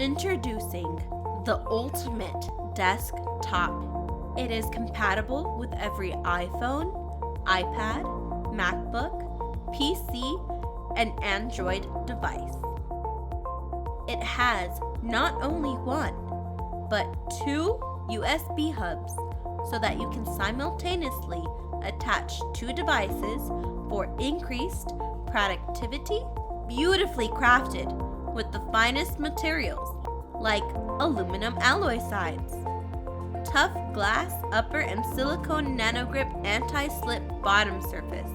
Introducing the ultimate desktop. It is compatible with every iPhone, iPad, MacBook, PC, and Android device. It has not only one, but 2 USB hubs so that you can simultaneously attach 2 devices for increased productivity. Beautifully crafted with the finest materials like aluminum alloy sides, tough glass upper and silicone nanogrip anti-slip bottom surface.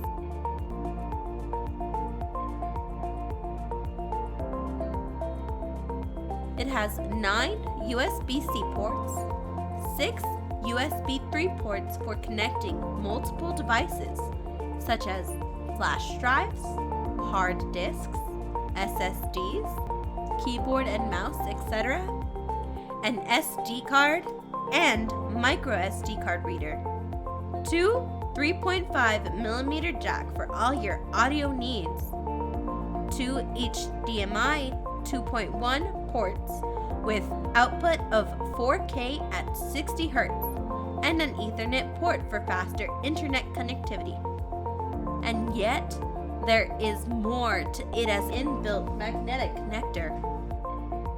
It has 9 USB-C ports, 6 USB 3 ports for connecting multiple devices, such as flash drives, hard disks, SSDs, keyboard and mouse, etc., an SD card, and micro SD card reader. 2 3.5mm jack for all your audio needs. 2 hdmi 2.1 ports with output of 4K at 60 Hz and an Ethernet port for faster internet connectivity. And yet, there is more to it as inbuilt magnetic connector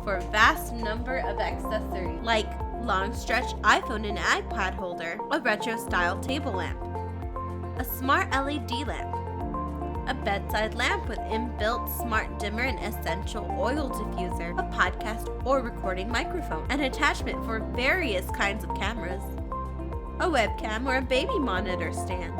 for a vast number of accessories like long stretch iPhone and iPad holder, a retro style table lamp, a smart LED lamp, a bedside lamp with inbuilt smart dimmer and essential oil diffuser, a podcast or recording microphone, an attachment for various kinds of cameras, a webcam or a baby monitor stand,